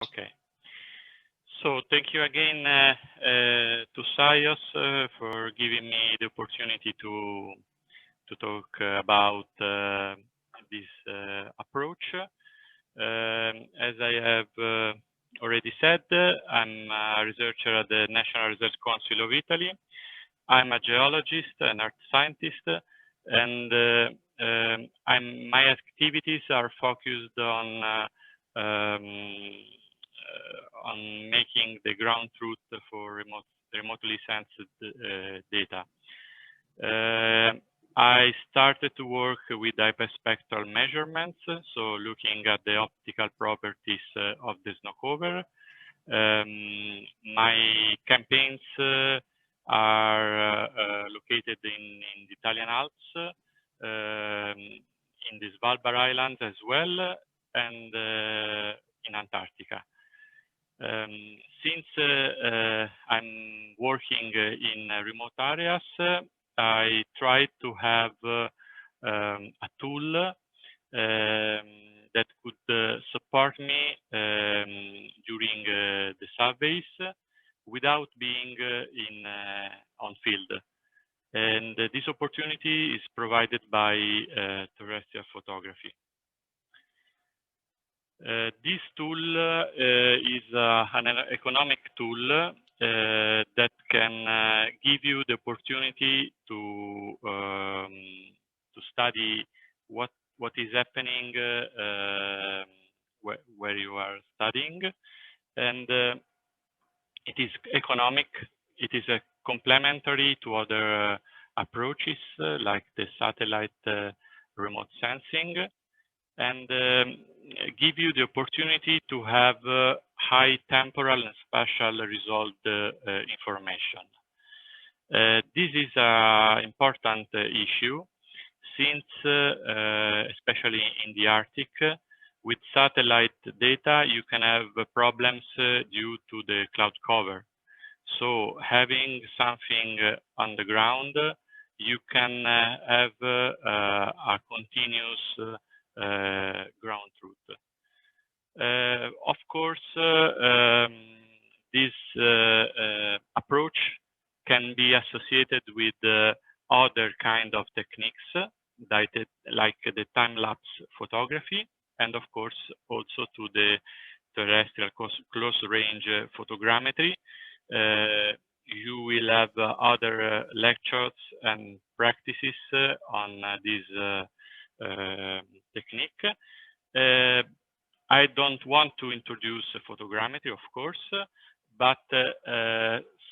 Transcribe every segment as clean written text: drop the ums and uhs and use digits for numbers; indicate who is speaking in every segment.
Speaker 1: Okay. So thank you again to SIOS for giving me the opportunity to talk about this approach. As I have already said, I'm a researcher at the National Research Council of Italy. I'm a geologist, an earth scientist, and my activities are focused on making the ground truth for remotely sensed data. I started to work with hyperspectral measurements, so looking at the optical properties of the snow cover. My campaigns are located in the Italian Alps, in the Svalbard Islands as well, and in Antarctica. Since I'm working in remote areas, I try to have a tool that could support me during the surveys without being on field. And this opportunity is provided by terrestrial photography. This tool is an economic tool that can give you the opportunity to study what is happening where you are studying, and it is economic. It is complementary to other approaches like the satellite remote sensing, and give you the opportunity to have high temporal and spatial resolved information. This is an important issue since, especially in the Arctic, with satellite data, you can have problems due to the cloud cover. So having something on the ground, you can have a continuous ground truth. Of course, this approach can be associated with other kind of techniques like the time-lapse photography, and of course also to the terrestrial close-range photogrammetry. You will have other lectures and practices on this technique. I don't want to introduce photogrammetry, of course, but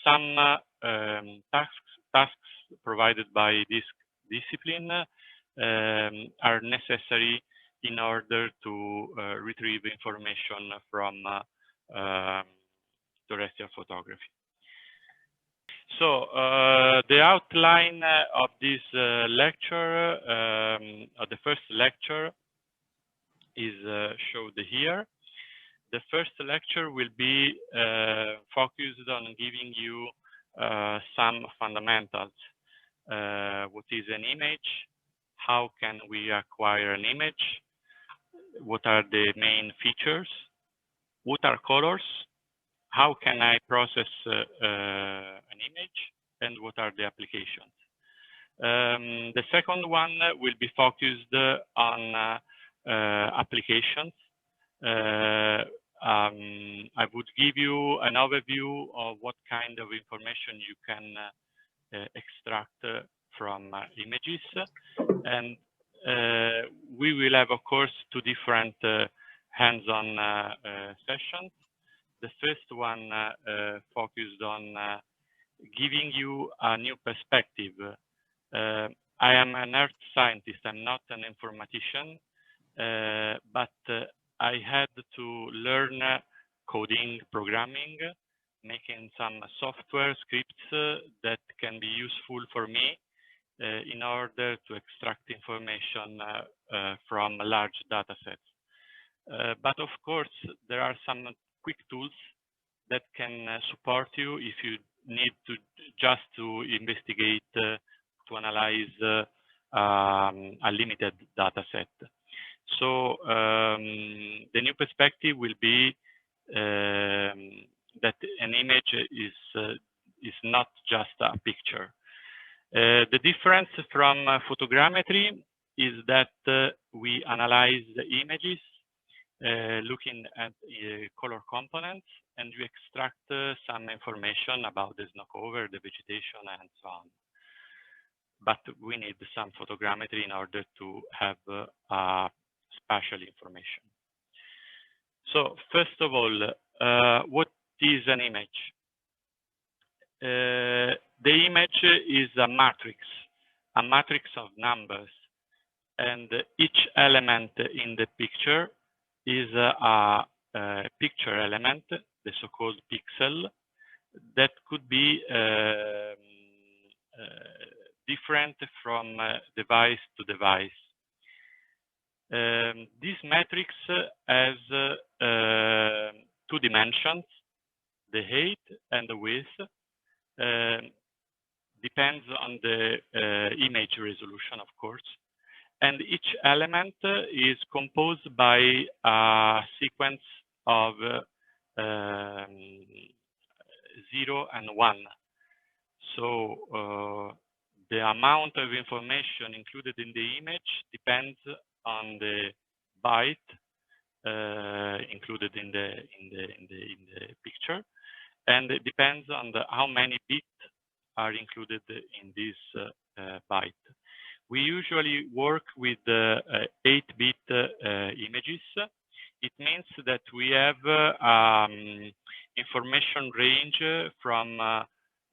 Speaker 1: some tasks provided by this discipline are necessary in order to retrieve information from terrestrial photography. So the outline of this lecture, the first lecture, is showed here. The first lecture will be focused on giving you some fundamentals. What is an image? How can we acquire an image? What are the main features? What are colors? How can I process an image? And what are the applications? The second one will be focused on applications. I would give you an overview of what kind of information you can extract from images, and we will have, of course, two different hands-on sessions. The first one focused on giving you a new perspective. I am an earth scientist, I'm not an informatician, but I had to learn coding, programming, making some software scripts that can be useful for me in order to extract information from large data sets. But of course, there are some quick tools that can support you if you need to just to investigate, to analyze a limited data set. So the new perspective will be that an image is not just a picture. The difference from photogrammetry is that we analyze the images looking at color components, and we extract some information about the snow cover, the vegetation, and so on. But we need some photogrammetry in order to have spatial information. So first of all, what is an image? The image is a matrix of numbers, and each element in the picture is a picture element, the so-called pixel, that could be different from device to device. This matrix has 2 dimensions, the height and the width. Depends on the image resolution, of course. And each element is composed by a sequence of 0 and 1. So the amount of information included in the image depends on the byte included in the picture, and it depends on how many bits are included in this byte. We usually work with 8-bit images. It means that we have information range from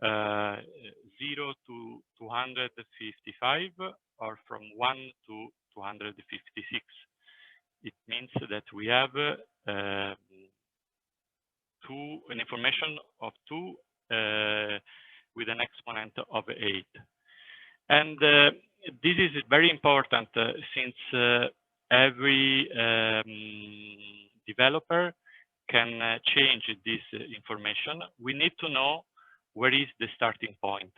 Speaker 1: 0 to 255, or from 1 to 256. It means that we have an information of 2 with an exponent of 8. And this is very important since every developer can change this information. We need to know where is the starting point.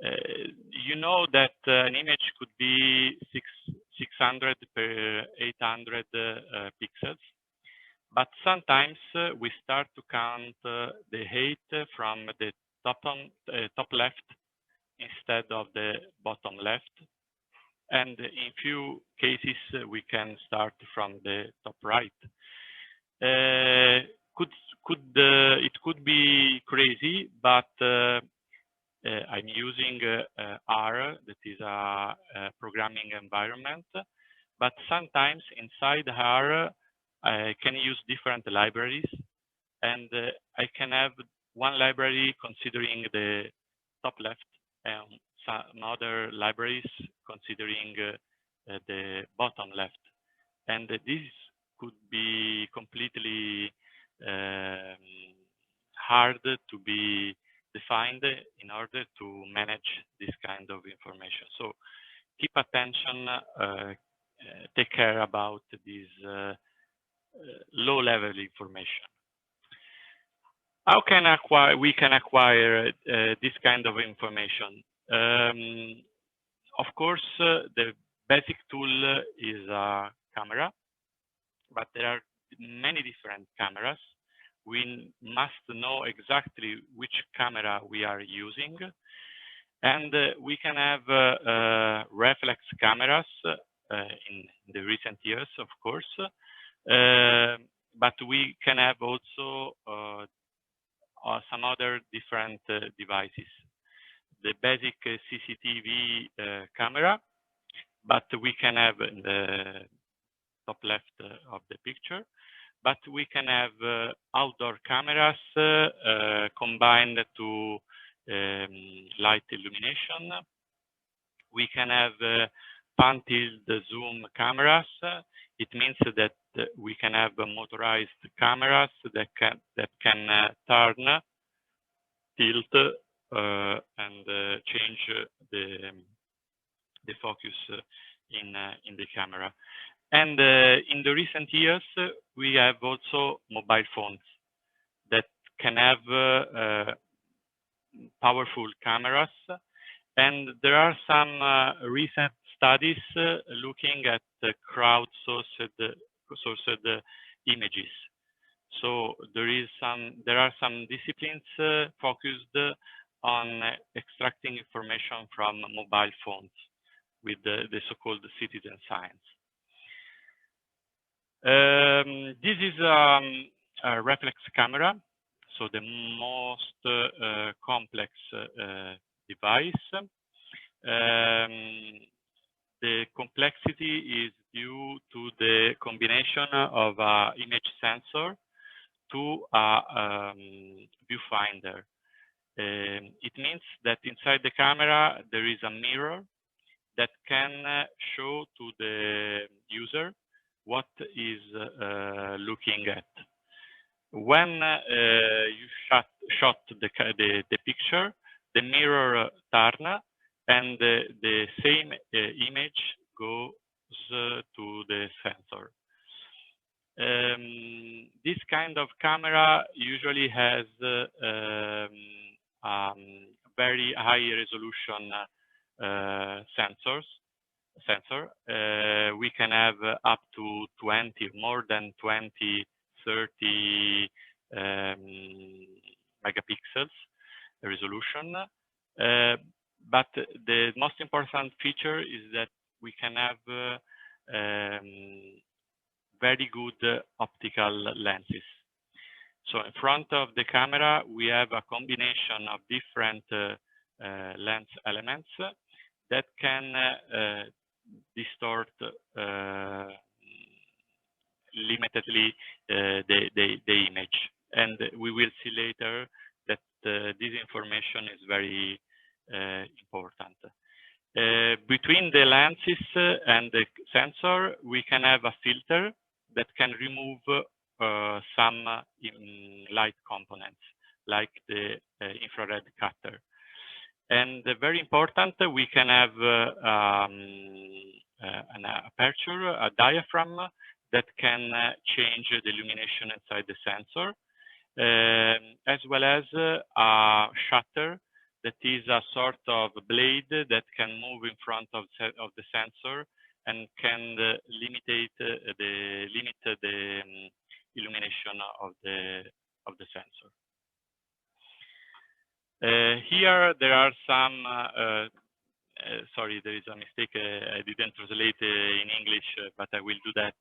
Speaker 1: You know that an image could be 600 per 800 pixels, but sometimes we start to count the height from the top left instead of the bottom left, and in few cases we can start from the top right. It could be crazy, but I'm using R, that is a programming environment, but sometimes inside R I can use different libraries, and I can have one library considering the top left and some other libraries considering the bottom left. And this could be completely hard to be defined in order to manage this kind of information. So keep attention, take care about this low-level information. How can we acquire this kind of information? Of course, the basic tool is a camera, but there are many different cameras. We must know exactly which camera we are using, and we can have reflex cameras in the recent years, of course, but we can have also some other different devices. The basic CCTV camera, but we can have in the top left of the picture, but we can have outdoor cameras combined to light illumination. We can have pan-tilt zoom cameras. It means that we can have motorized cameras that can turn, tilt, and change the focus in the camera. And in the recent years, we have also mobile phones that can have powerful cameras. And there are some recent studies looking at crowd-sourced images. So there are some disciplines focused on extracting information from mobile phones with the so-called citizen science. This is a reflex camera, so the most complex device. The complexity is due to the combination of an image sensor to a viewfinder. It means that inside the camera there is a mirror that can show to the user what is looking at. When you shot the picture, the mirror turns and the same image goes to the sensor. This kind of camera usually has very high resolution sensor. We can have up to 20, more than 20, 30 megapixels resolution. But the most important feature is that we can have very good optical lenses. So in front of the camera, we have a combination of different lens elements that can distort limitedly the image. And we will see later that this information is very important. Between the lenses and the sensor, we can have a filter that can remove some light components, like the infrared cutter. And very important, we can have an aperture, a diaphragm that can change the illumination inside the sensor, as well as a shutter that is a sort of blade that can move in front of the sensor and can limit the illumination of the sensor. Here there are some. Sorry, there is a mistake. I didn't translate in English, but I will do that.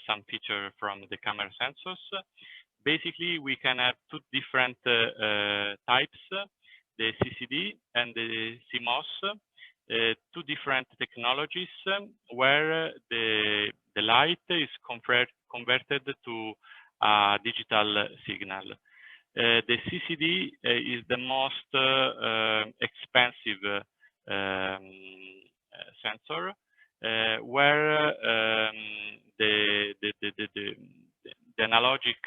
Speaker 1: Some feature from the camera sensors. Basically, we can have two different types, the CCD and the CMOS, two different technologies where the light is converted to a digital signal. The CCD is the most expensive sensor, where the analogic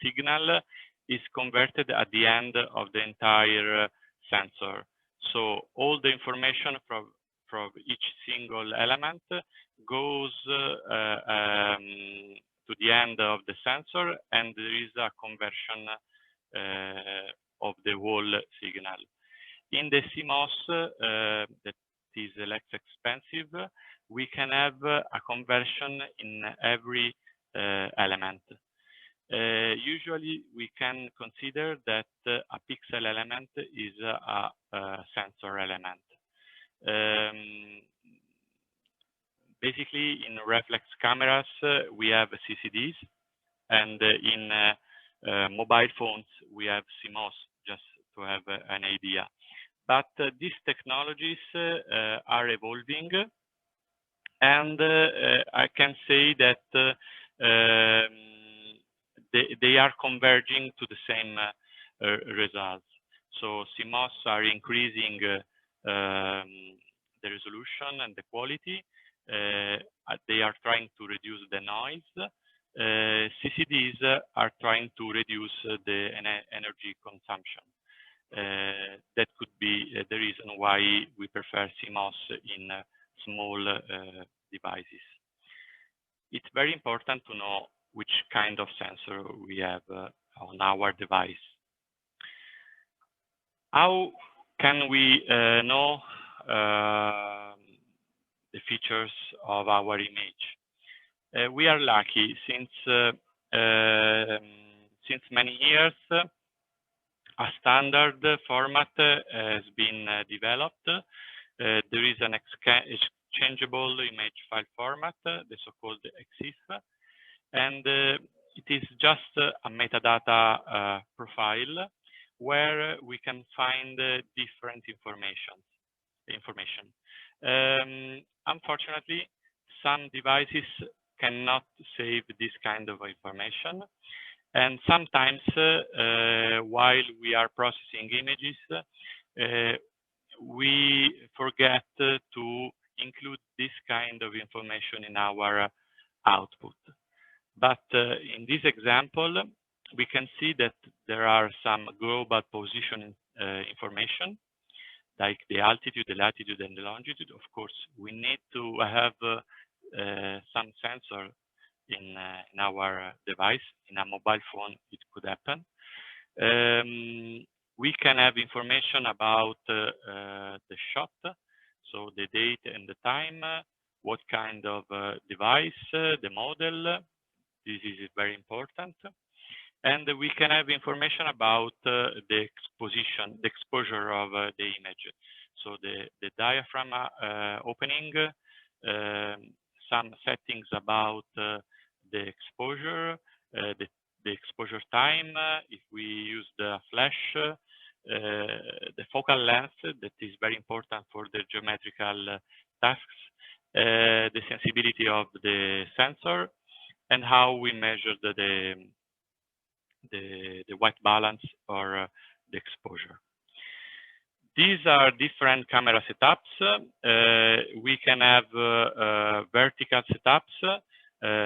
Speaker 1: signal is converted at the end of the entire sensor. So all the information from each single element goes to the end of the sensor, and there is a conversion of the whole signal. In the CMOS, that is less expensive, we can have a conversion in every element. Usually, we can consider that a pixel element is a sensor element. Basically, in reflex cameras, we have CCDs, and in mobile phones, we have CMOS, just to have an idea. But these technologies are evolving, and I can say that they are converging to the same results. So CMOS are increasing the resolution and the quality. They are trying to reduce the noise. CCDs are trying to reduce the energy consumption. That could be the reason why we prefer CMOS in small devices. It's very important to know which kind of sensor we have on our device. How can we know the features of our image? We are lucky since many years. A standard format has been developed. There is an exchangeable image file format, the so-called EXIF, and it is just a metadata profile where we can find different information. Unfortunately, some devices cannot save this kind of information. And sometimes, while we are processing images, we forget to include this kind of information in our output. But in this example, we can see that there are some global position information, like the altitude, the latitude, and the longitude. Of course, we need to have some sensor in our device. In a mobile phone, it could happen. We can have information about the shot, so the date and the time, what kind of device, the model. This is very important. And we can have information about the exposure of the image. So the diaphragm opening, some settings about the exposure, the exposure time, if we use the flash, the focal length, that is very important for the geometrical tasks, the sensibility of the sensor, and how we measure the white balance or the exposure. These are different camera setups. We can have vertical setups,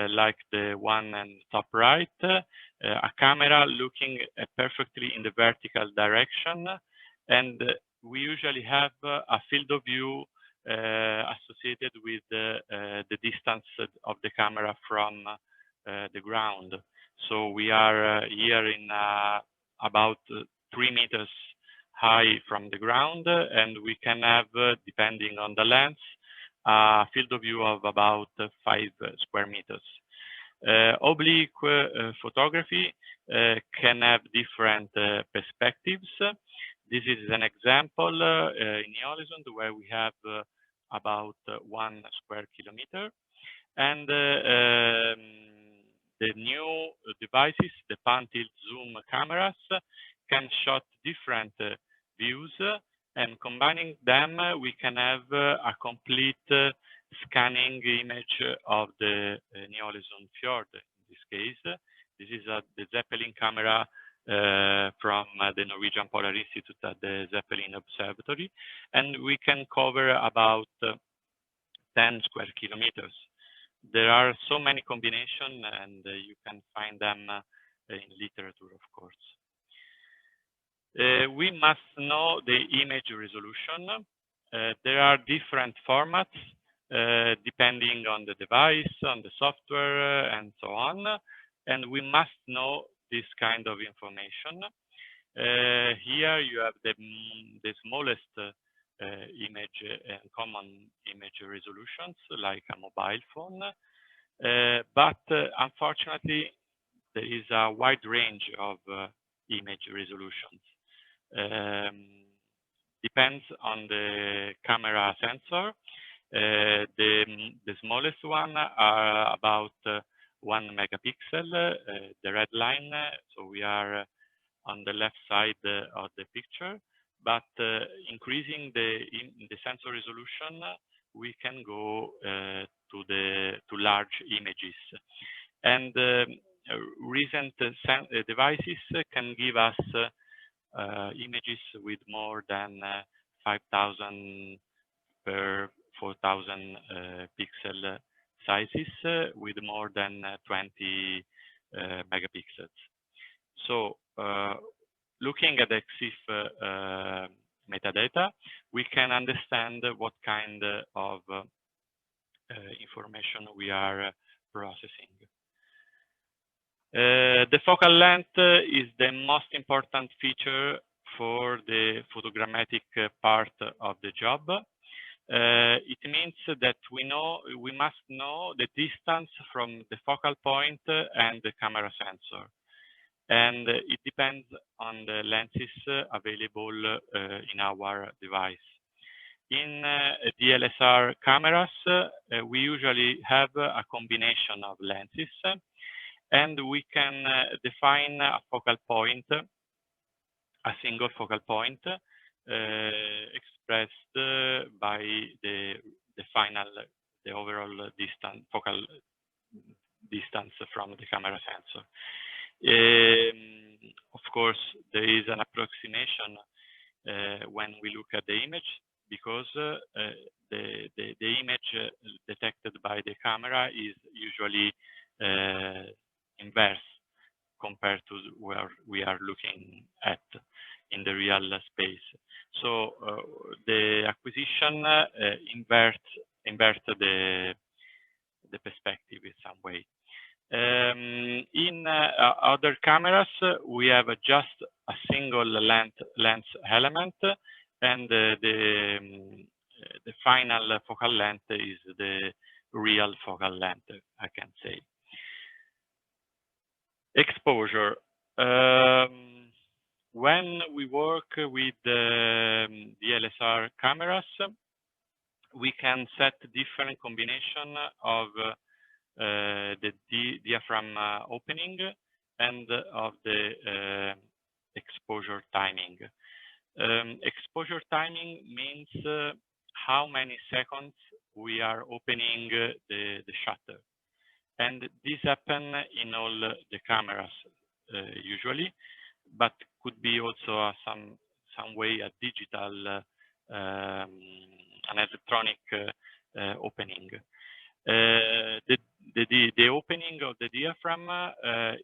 Speaker 1: like the one on top right, a camera looking perfectly in the vertical direction, and we usually have a field of view associated with the distance of the camera from the ground. So we are here in about 3 meters high from the ground, and we can have, depending on the lens, a field of view of about 5 square meters. Oblique photography can have different perspectives. This is an example in Öresund, where we have about 1 square kilometer. And the new devices, the pan-tilt zoom cameras, can shot different views, and combining them, we can have a complete scanning image of the Ny-Ålesund fjord. In this case, this is the Zeppelin camera from the Norwegian Polar Institute at the Zeppelin Observatory, and we can cover about 10 square kilometers. There are so many combinations, and you can find them in literature, of course. We must know the image resolution. There are different formats depending on the device, on the software, and so on. And we must know this kind of information. Here you have the smallest image and common image resolutions, like a mobile phone. But unfortunately, there is a wide range of image resolutions. Depends on the camera sensor. The smallest one are about 1 megapixel, the red line. So we are on the left side of the picture. But increasing the sensor resolution, we can go to large images. And recent devices can give us images with more than 5,000 per 4,000 pixel sizes with more than 20 megapixels. So looking at the EXIF metadata, we can understand what kind of information we are processing. The focal length is the most important feature for the photogrammetric part of the job. it means that we must know the distance from the focal point and the camera sensor. And it depends on the lenses available in our device. In DSLR cameras, we usually have a combination of lenses, and we can define a focal point, a single focal point, expressed by the overall distance, focal distance from the camera sensor. Of course, there is an approximation when we look at the image, because the image detected by the camera is usually inverse compared to where we are looking at in the real space. So the acquisition invert the perspective in some way. In other cameras, we have just a single lens element, and the final focal length is the real focal length, I can say. Exposure. When we work with DSLR cameras, we can set different combination of the diaphragm opening and of the exposure timing. Exposure timing means how many seconds we are opening the shutter. And this happens in all the cameras usually, but could be also some way a digital, an electronic opening. The opening of the diaphragm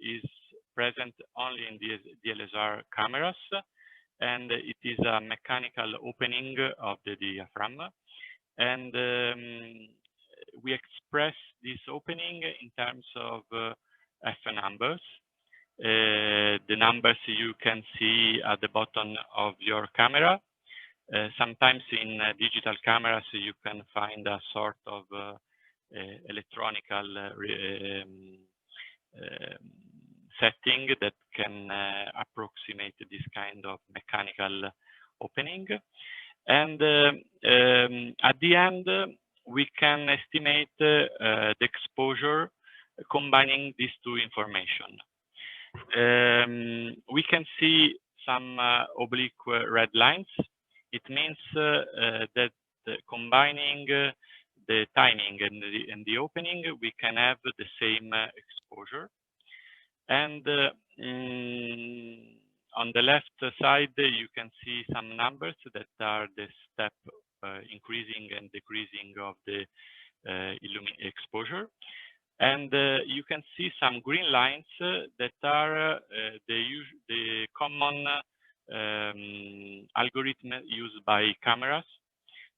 Speaker 1: is present only in the DSLR cameras, and it is a mechanical opening of the diaphragm. And we express this opening in terms of F numbers. The numbers you can see at the bottom of your camera. Sometimes in digital cameras you can find a sort of electronical setting that can approximate this kind of mechanical opening. And at the end, we can estimate the exposure combining these two information. We can see some oblique red lines. It means that combining the timing and the opening, we can have the same exposure. And on the left side, you can see some numbers that are the step increasing and decreasing of the exposure. And you can see some green lines that are the common algorithm used by cameras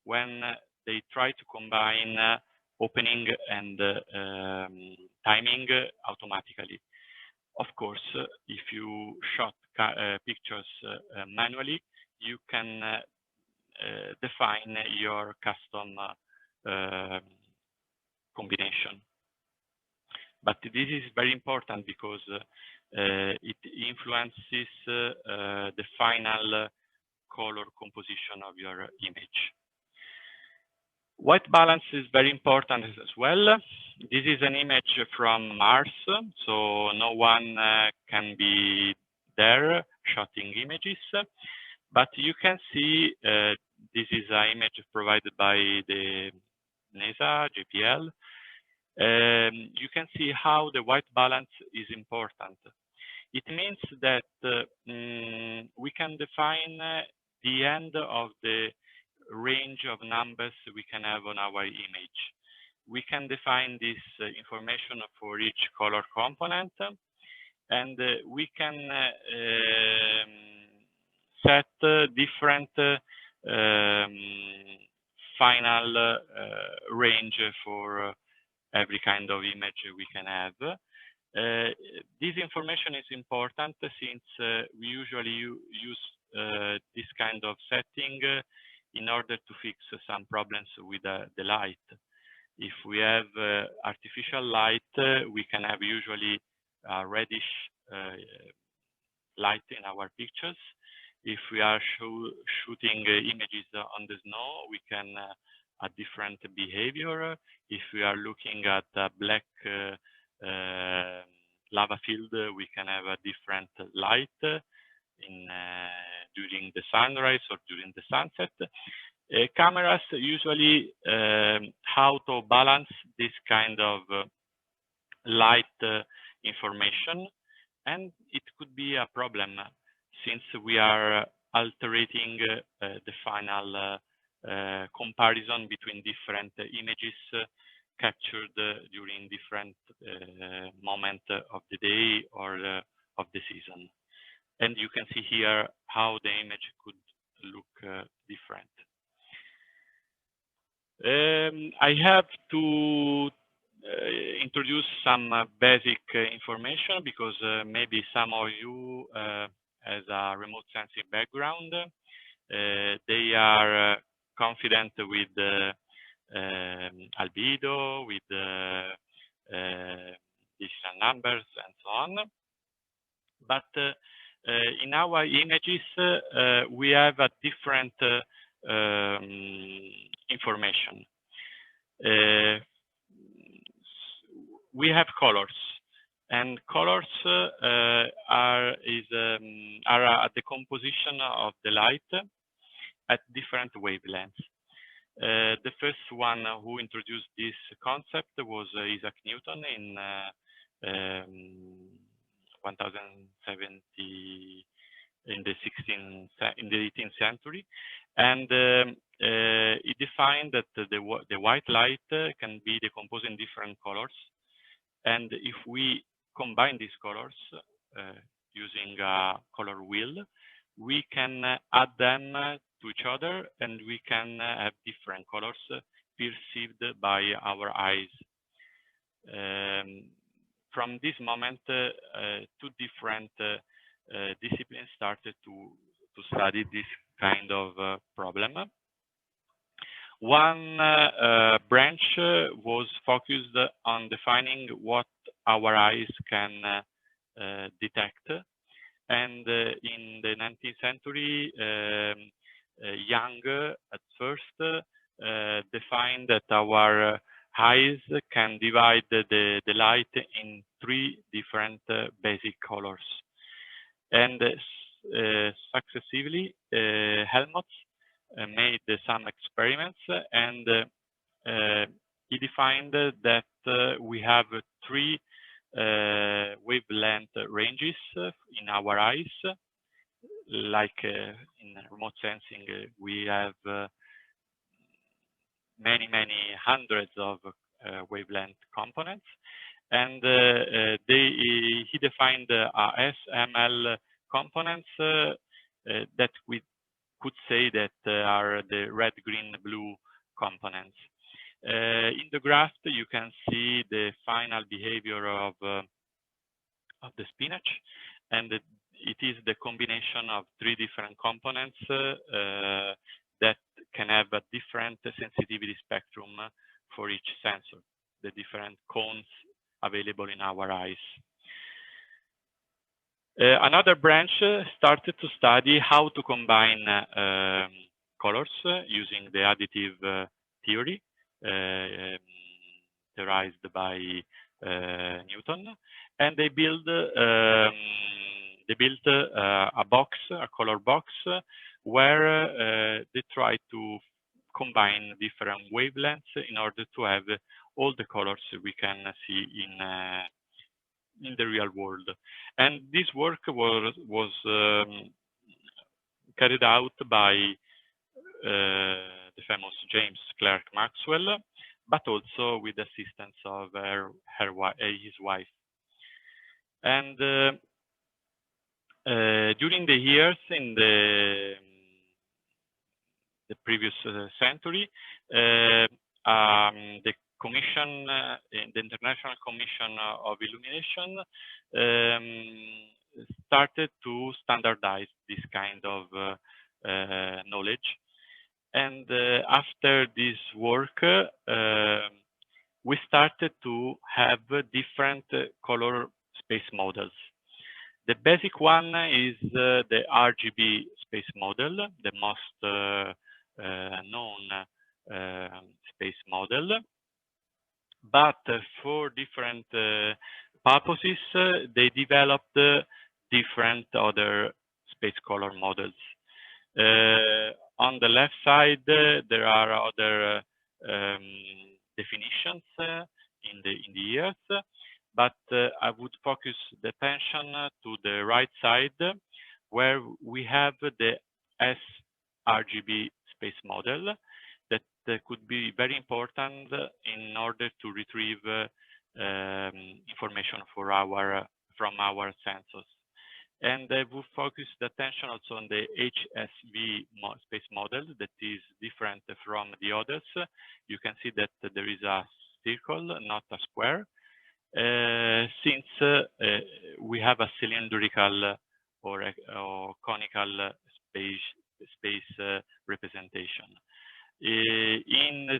Speaker 1: when they try to combine opening and timing automatically. Of course, if you shot pictures manually, you can define your custom combination. But this is very important because it influences the final color composition of your image. White balance is very important as well. This is an image from Mars, so no one can be there shooting images. But you can see this is an image provided by the NASA, JPL. You can see how the white balance is important. It means that we can define the end of the range of numbers we can have on our image. We can define this information for each color component, and we can set different final range for every kind of image we can have. This information is important since we usually use this kind of setting in order to fix some problems with the light. If we have artificial light, we can have usually reddish light in our pictures. If we are shooting images on the snow, we can a different behavior. If we are looking at a black lava field, we can have a different light during the sunrise or during the sunset. Cameras usually how to balance this kind of light information, and it could be a problem since we are altering the final comparison between different images captured during different moments of the day or of the season. And you can see here how the image could look different. I have to introduce some basic information because maybe some of you has a remote sensing background. They are confident with albedo, with digital numbers and so on. But in our images, we have a different information. We have colors, and colors are the composition of the light at different wavelengths. The first one who introduced this concept was Isaac Newton in 1070 in the 18th century, and he defined that the white light can be decomposed in different colors, and if we combine these colors using a color wheel, we can add them to each other, and we can have different colors perceived by our eyes. From this moment, two different disciplines started to study this kind of problem. One branch was focused on defining what our eyes can detect, and in the 19th century, Young at first defined that our eyes can divide the light in three different basic colors. And successively, Helmholtz made some experiments, and he defined that we have three wavelength ranges in our eyes. Like in remote sensing, we have many hundreds of wavelength components, and he defined SML components that we could say that are the red, green, blue components. In the graph, you can see the final behavior of the spinach, and it is the combination of three different components that can have a different sensitivity spectrum for each sensor, the different cones available in our eyes. Another branch started to study how to combine colors using the additive theory theorized by Newton, and they built a box, a color box, where they try to combine different wavelengths in order to have all the colors we can see in the real world. And this work was carried out by the famous James Clerk Maxwell, but also with the assistance of his wife. And during the years in the previous century, the Commission, the International Commission of Illumination, started to standardize this kind of knowledge. And after this work, we started to have different color space models. The basic one is the RGB space model, the most known space model. But for different purposes, they developed different other space color models. On the left side, there are other definitions in the years, but I would focus the attention to the right side, where we have the sRGB space model that could be very important in order to retrieve information from our sensors. And I will focus the attention also on the HSV space model that is different from the others. You can see that there is a circle, not a square, since we have a cylindrical or conical space representation. In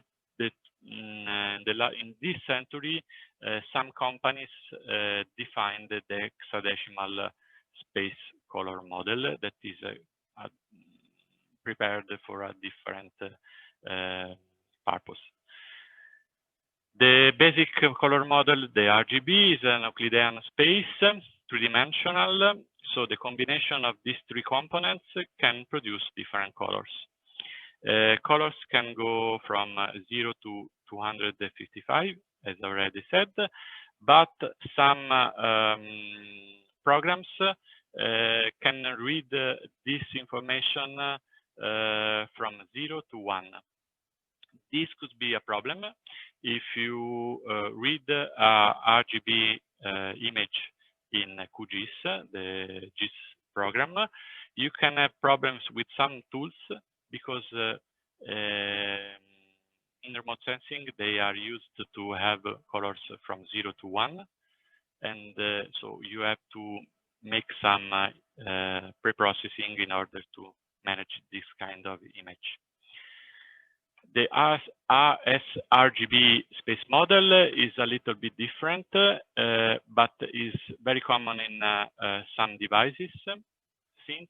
Speaker 1: this century, some companies defined the hexadecimal space color model that is prepared for a different purpose. The basic color model, the RGB, is an Euclidean space, three-dimensional. So the combination of these three components can produce different colors. Colors can go from 0 to 255, as already said, but some programs can read this information from 0 to 1. This could be a problem if you read a RGB image in QGIS, the GIS program. You can have problems with some tools because in remote sensing, they are used to have colors from 0 to 1. And so you have to make some pre-processing in order to manage this kind of image. The sRGB space model is a little bit different, but is very common in some devices, since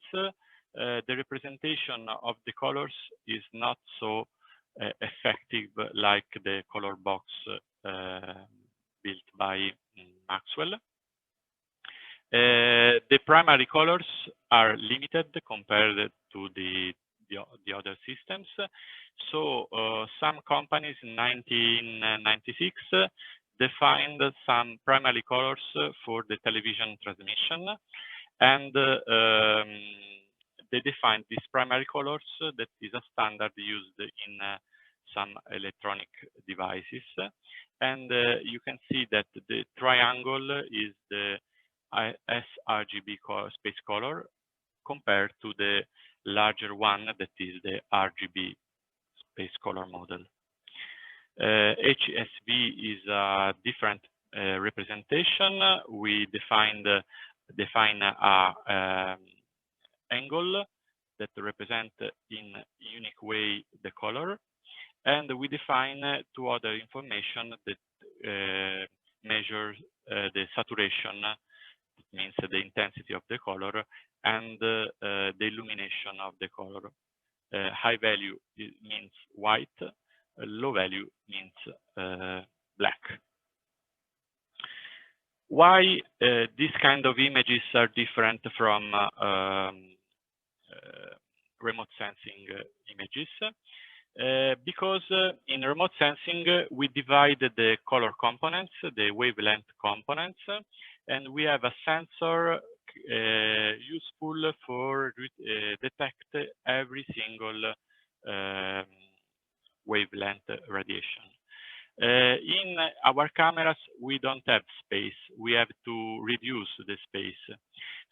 Speaker 1: the representation of the colors is not so effective like the color box built by Maxwell. The primary colors are limited compared to the other systems. So some companies in 1996 defined some primary colors for the television transmission, and they defined these primary colors that is a standard used in some electronic devices. And you can see that the triangle is the sRGB space color compared to the larger one that is the RGB space color model. HSV is a different representation. We define a angle that represent in unique way the color, and we define two other information that measure the saturation, it means the intensity of the color, and the illumination of the color. High value means white, low value means black. Why these kind of images are different from remote sensing images? Because in remote sensing, we divide the color components, the wavelength components, and we have a sensor useful for detect every single wavelength radiation. In our cameras, we don't have space. We have to reduce the space.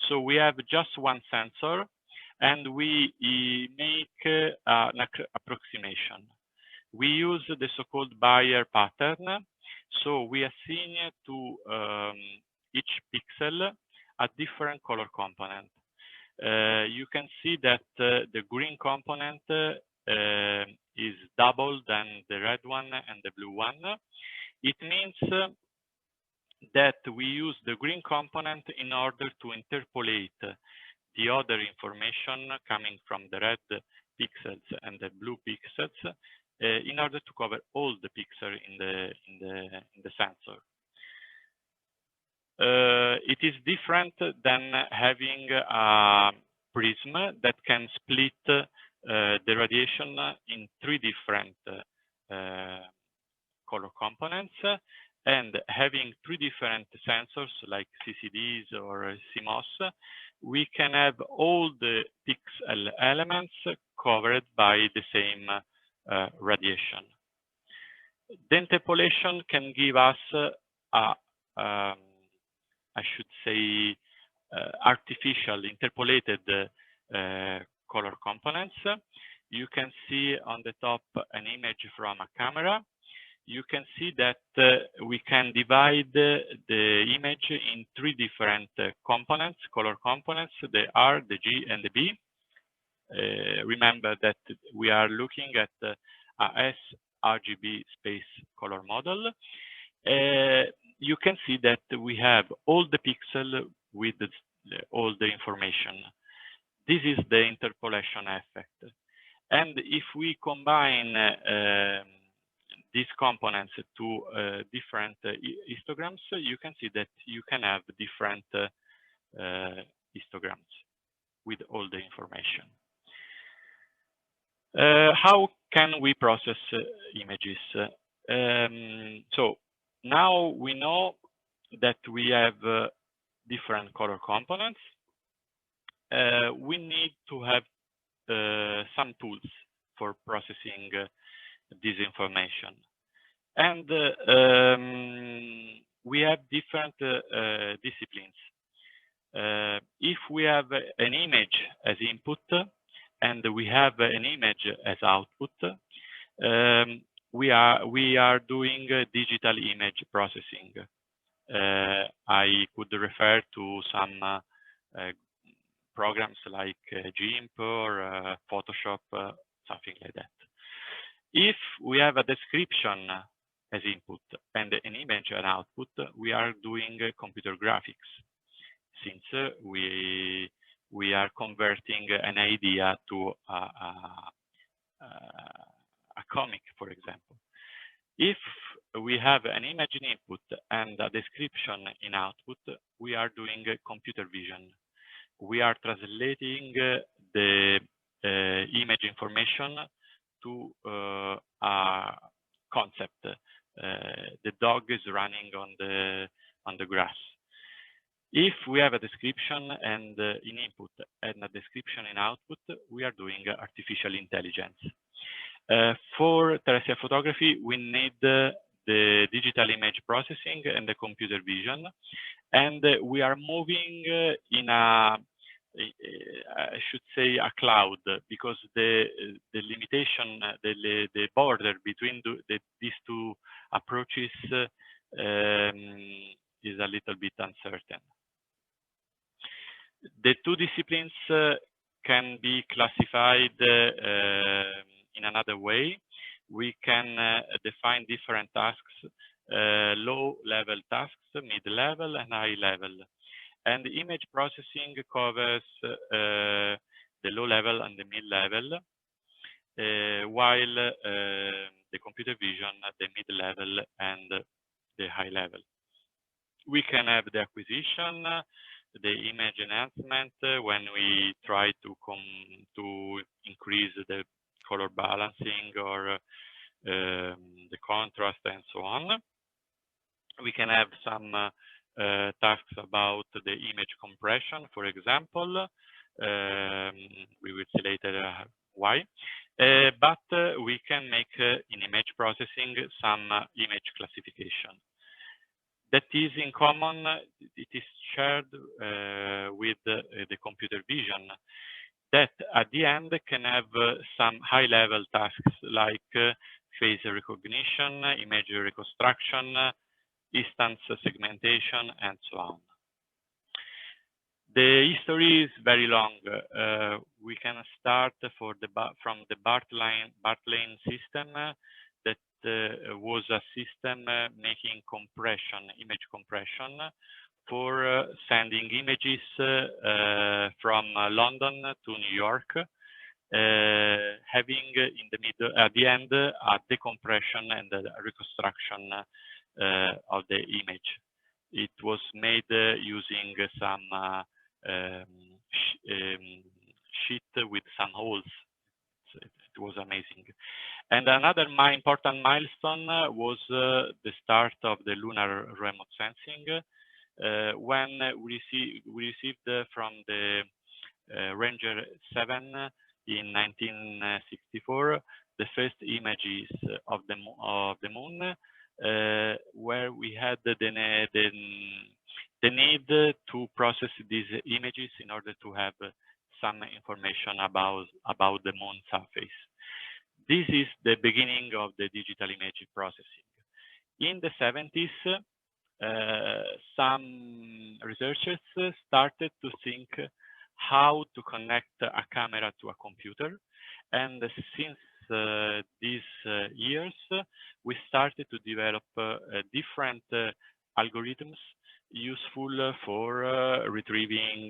Speaker 1: So we have just one sensor, and we make an approximation. We use the so-called Bayer pattern. So we assign to each pixel a different color component. You can see that the green component is double than the red one and the blue one. It means that we use the green component in order to interpolate the other information coming from the red pixels and the blue pixels in order to cover all the pixels in the sensor. It is different than having a prism that can split the radiation in 3 different color components, and having 3 different sensors like CCDs or CMOS, we can have all the pixel elements covered by the same radiation. The interpolation can give us I should say, artificial interpolated color components. You can see on the top an image from a camera. You can see that we can divide the image in 3 different components, color components, the R, the G, and the B. Remember that we are looking at a sRGB space color model. You can see that we have all the pixels with all the information. This is the interpolation effect. And if we combine these components to different histograms, you can see that you can have different histograms with all the information. How can we process images? So now we know that we have different color components. We need to have some tools for processing this information. And we have different disciplines. If we have an image as input and we have an image as output, we are doing digital image processing. I could refer to some programs like GIMP or Photoshop, something like that. If we have a description as input and an image as output, we are doing computer graphics, since we are converting an idea to a comic, for example. If we have an image in input and a description in output, we are doing computer vision. We are translating the image information to a concept. The dog is running on the grass. If we have a description and in input and a description in output, we are doing artificial intelligence. For terrestrial photography, we need the digital image processing and the computer vision, and we are moving in a, I should say, a cloud, because the limitation, the border between these 2 approaches is a little bit uncertain. The 2 disciplines can be classified in another way. We can define different tasks, low-level tasks, mid-level, and high-level. And the image processing covers the low-level and the mid-level, while the computer vision, the mid-level and the high-level. We can have the acquisition, the image enhancement when we try to increase the color balancing or the contrast and so on. We can have some tasks about the image compression, for example. We will see later why. But we can make in image processing some image classification. That is in common, it is shared with the computer vision, that at the end can have some high-level tasks like face recognition, image reconstruction, instance segmentation, and so on. The history is very long. We can start from the Bartlane system that was a system making image compression for sending images from London to New York, having in the middle, at the end, a decompression and a reconstruction of the image. It was made using some sheet with some holes. It was amazing. And another important milestone was the start of the lunar remote sensing, when we received from the Ranger 7 in 1964 the first images of the moon, where we had the need to process these images in order to have some information about the moon surface. This is the beginning of the digital image processing. In the 70s, some researchers started to think how to connect a camera to a computer. And since these years, we started to develop different algorithms useful for retrieving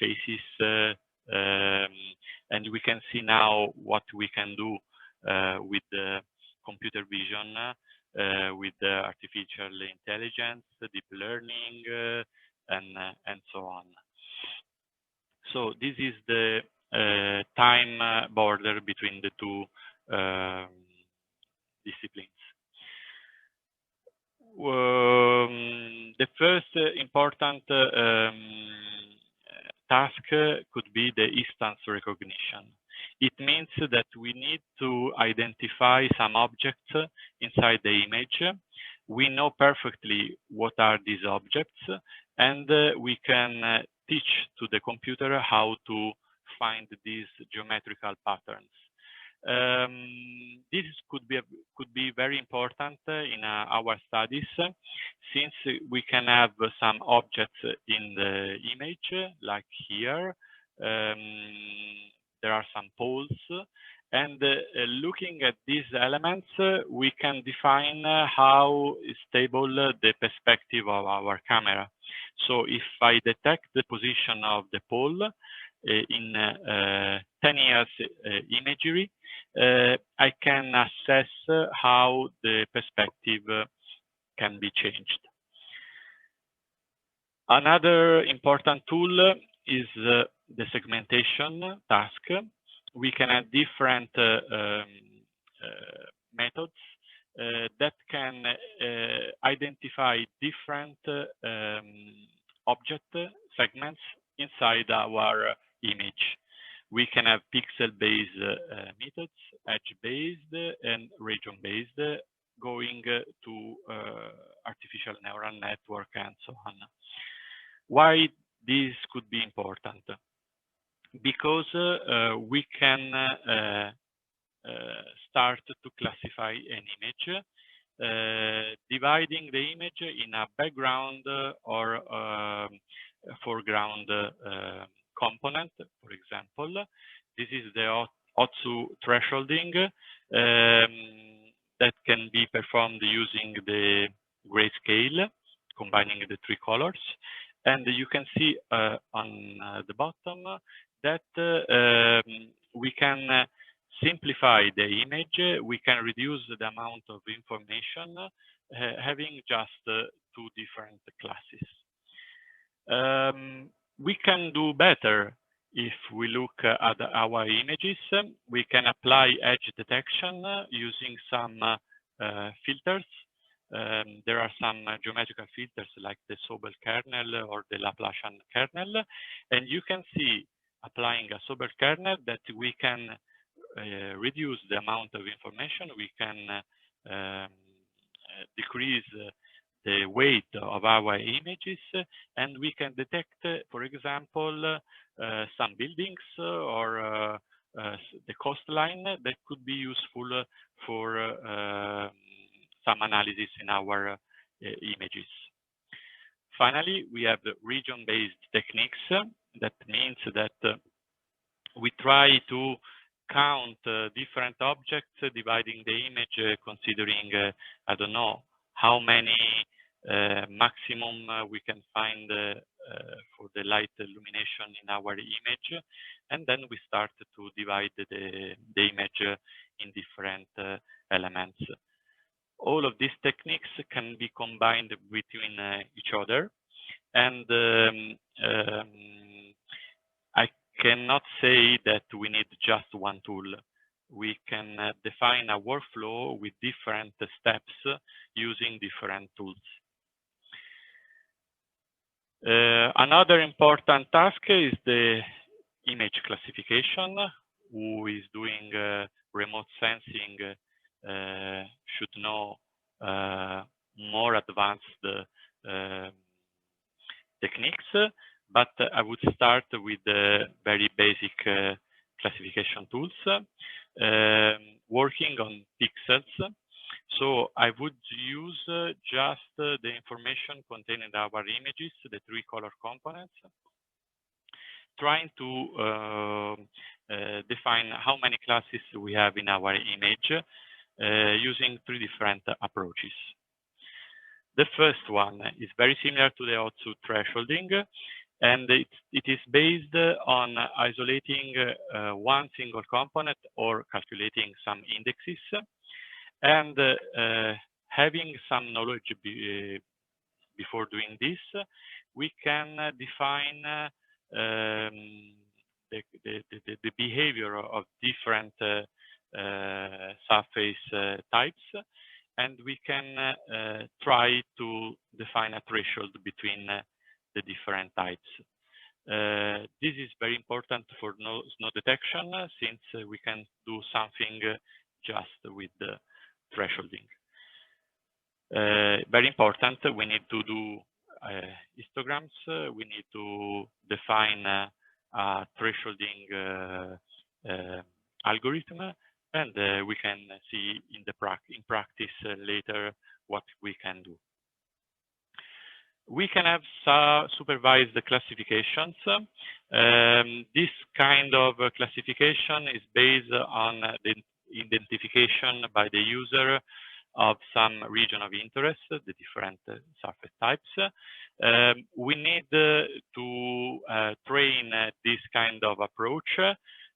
Speaker 1: faces. And we can see now what we can do with the computer vision, with artificial intelligence, deep learning, and so on. So this is the time border between the two disciplines. The first important task could be the instance recognition. It means that we need to identify some objects inside the image. We know perfectly what are these objects, and we can teach to the computer how to find these geometrical patterns. This could be very important in our studies, since we can have some objects in the image, like here. There are some poles, and looking at these elements, we can define how stable the perspective of our camera. So if I detect the position of the pole in 10 years imagery, I can assess how the perspective can be changed. Another important tool is the segmentation task. We can have different methods that can identify different object segments inside our image. We can have pixel-based methods, edge-based, and region-based, going to artificial neural network and so on. Why this could be important? Because we can start to classify an image, dividing the image in a background or foreground component. For example, this is the Otsu thresholding that can be performed using the grayscale, combining the three colors. And you can see on the bottom that we can simplify the image. We can reduce the amount of information, having just two different classes. We can do better if we look at our images. We can apply edge detection using some filters. There are some geometrical filters like the Sobel kernel or the Laplacian kernel. And you can see, applying a Sobel kernel, that we can reduce the amount of information. We can decrease the weight of our images, and we can detect, for example, some buildings or the coastline that could be useful for some analysis in our images. Finally, we have the region-based techniques That means that we try to count different objects, dividing the image, considering, I don't know, how many maximum we can find for the light illumination in our image. And then we start to divide the image in different elements. All of these techniques can be combined between each other. And I cannot say that we need just one tool. We can define a workflow with different steps using different tools. Another important task is the image classification. Who is doing remote sensing should know more advanced techniques, but I would start with the very basic classification tools, working on pixels. So I would use just the information contained in our images, the 3 color components, trying to define how many classes we have in our image using 3 different approaches. The first one is very similar to the O2 thresholding, and it is based on isolating one single component or calculating some indexes, and having some knowledge before doing this, we can define the behavior of different surface types, and we can try to define a threshold between the different types. This is very important for snow detection, since we can do something just with the thresholding. Very important, we need to do histograms, we need to define a thresholding algorithm, and we can see in practice later what we can do. We can have supervised classifications. This kind of classification is based on the identification by the user of some region of interest, the different surface types. We need to train this kind of approach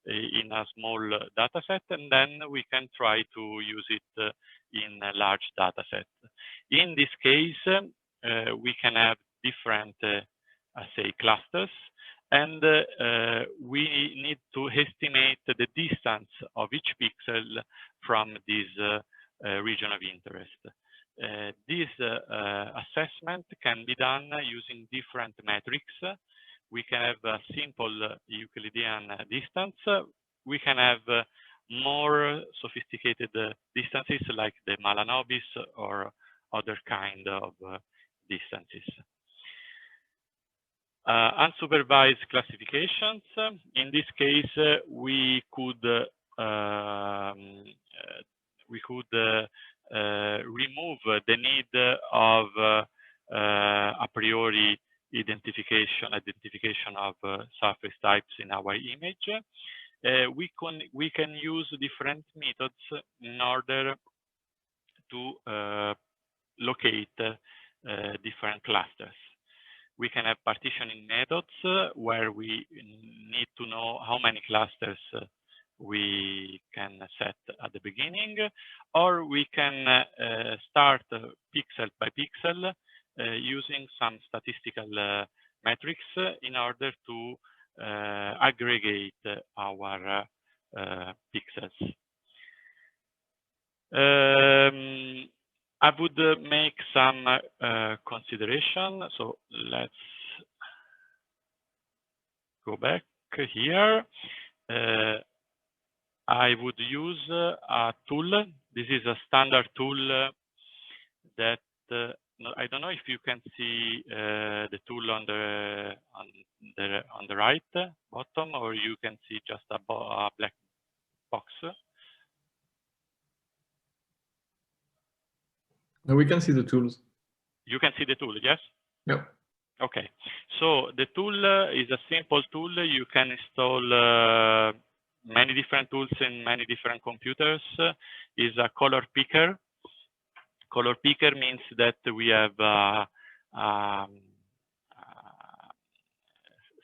Speaker 1: in a small data set, and then we can try to use it in a large data set. In this case, we can have different, say, clusters, and we need to estimate the distance of each pixel from this region of interest. This assessment can be done using different metrics. We can have a simple Euclidean distance. We can have more sophisticated distances like the Mahalanobis or other kind of distances. Unsupervised classifications. In this case, we could remove the need of a priori identification of surface types in our image. We can use different methods in order to locate different clusters. We can have partitioning methods where we need to know how many clusters we can set at the beginning, or we can start pixel by pixel using some statistical metrics in order to aggregate our pixels. I would make some consideration. So let's go back here. I would use a tool. This is a standard tool that I don't know if you can see the tool on the right bottom, or you can see just a black box.
Speaker 2: No, we can see the tools.
Speaker 1: You can see the tool, yes?
Speaker 2: Yep.
Speaker 1: Okay, so the tool is a simple tool. You can install many different tools in many different computers. Is a color picker. Color picker means that we have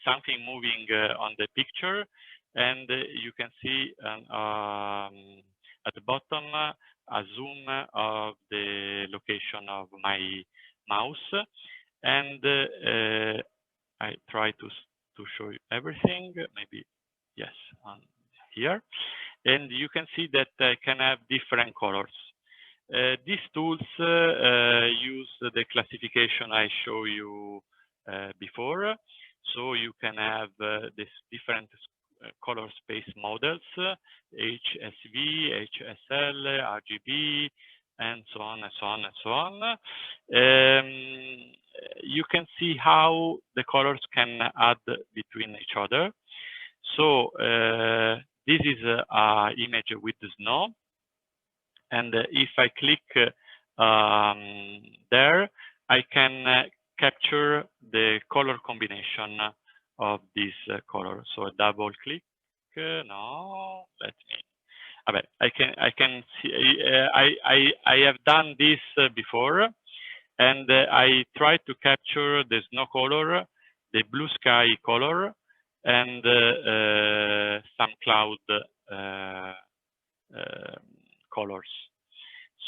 Speaker 1: something moving on the picture, and you can see at the bottom a zoom of the location of my mouse, and I try to show you everything. Maybe yes, on here, and you can see that I can have different colors. These tools use the classification I show you before, so you can have these different color space models, HSV, HSL, RGB, and so on and so on and so on. You can see how the colors can add between each other. So this is an image with the snow. And if I click there, I can capture the color combination of this color. So a double click. No, let me. I can see. I have done this before, and I try to capture the snow color, the blue sky color, and some cloud colors.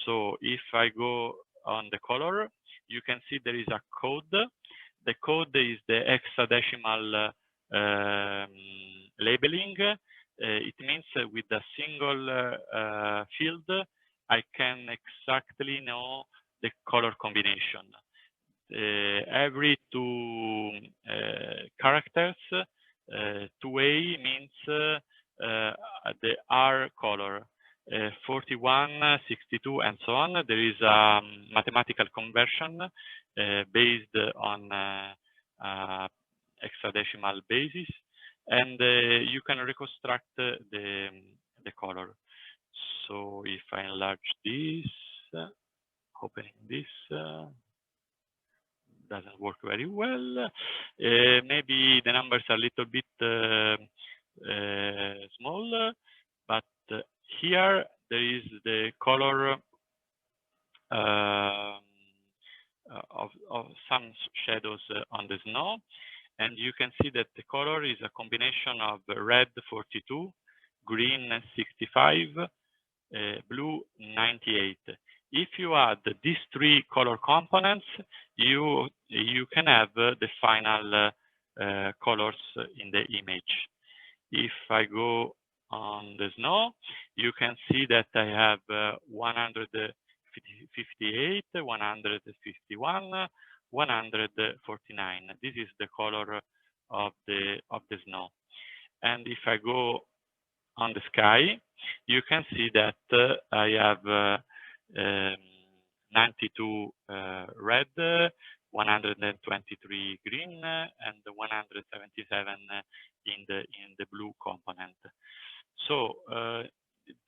Speaker 1: So if I go on the color, you can see there is a code. The code is the hexadecimal labeling. It means with a single field, I can exactly know the color combination. Every two characters, 2A means the R color. 41, 62, and so on. There is a mathematical conversion based on hexadecimal basis, and you can reconstruct the color. So if I enlarge this, opening this doesn't work very well. Maybe the numbers are a little bit small, but here there is the color of some shadows on the snow, and you can see that the color is a combination of red 42, green 65, blue 98. If you add these three color components, you can have the final colors in the image. If I go on the snow, you can see that I have 158, 151, 149. This is the color of the snow. And if I go on the sky, you can see that I have 92 red, 123 green, and 177 in the blue component. So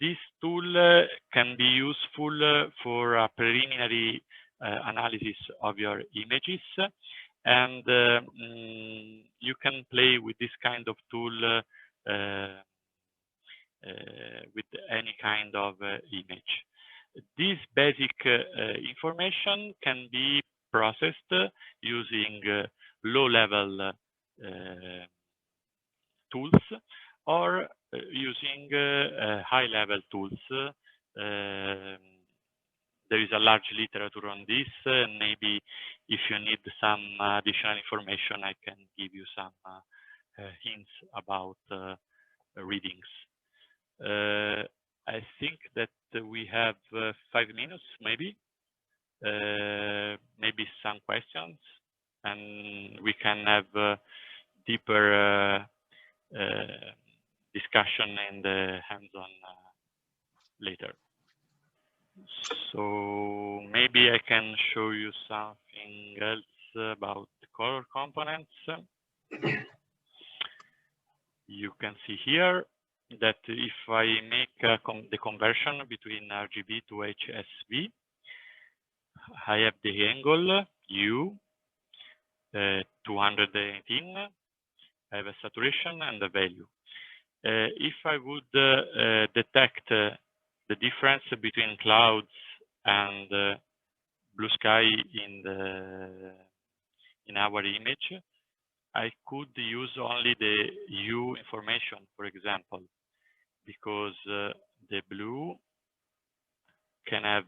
Speaker 1: this tool can be useful for a preliminary analysis of your images, and you can play with this kind of tool with any kind of image. This basic information can be processed using low-level tools or using high-level tools. There is a large literature on this, and maybe if you need some additional information, I can give you some hints about readings. I think that we have 5 minutes, maybe some questions, and we can have deeper discussion in the hands-on later. So maybe I can show you something else about the color components. You can see here that if I make the conversion between RGB to HSV, I have the angle U, 218. I have a saturation and a value. If I would detect the difference between clouds and blue sky in our image, I could use only the U information, for example, because the blue can have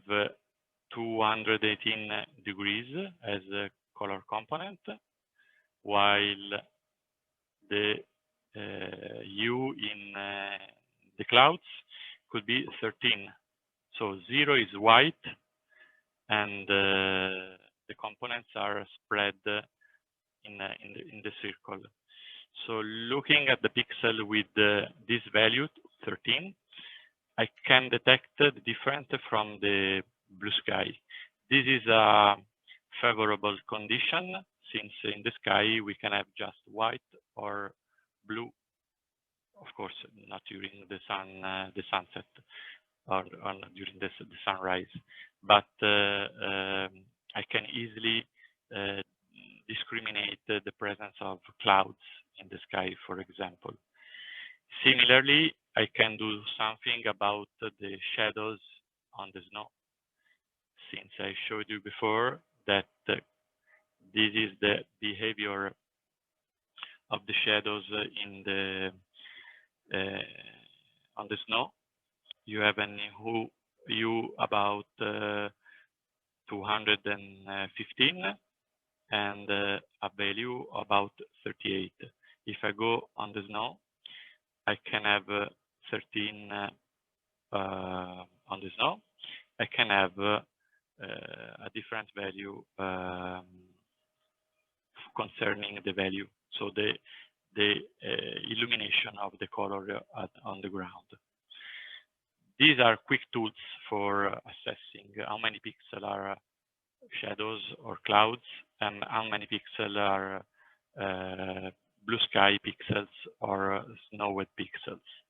Speaker 1: 218 degrees as a color component, while the U in the clouds could be 13. So 0 is white, and the components are spread in the circle. So looking at the pixel with this value, 13, I can detect the difference from the blue sky. This is a favorable condition, since in the sky we can have just white or blue. Of course, not during the sunset or during the sunrise, but I can easily discriminate the presence of clouds in the sky, for example. Similarly, I can do something about the shadows on the snow, since I showed you before that this is the behavior of the shadows in the on the snow. You have an hue about 215 and a value about 38. If I go on the snow, I can have 13 on the snow. I can have a different value concerning the value, so the illumination of the color on the ground. These are quick tools for assessing how many pixels are shadows or clouds and how many pixels are blue sky pixels or snow wet pixels.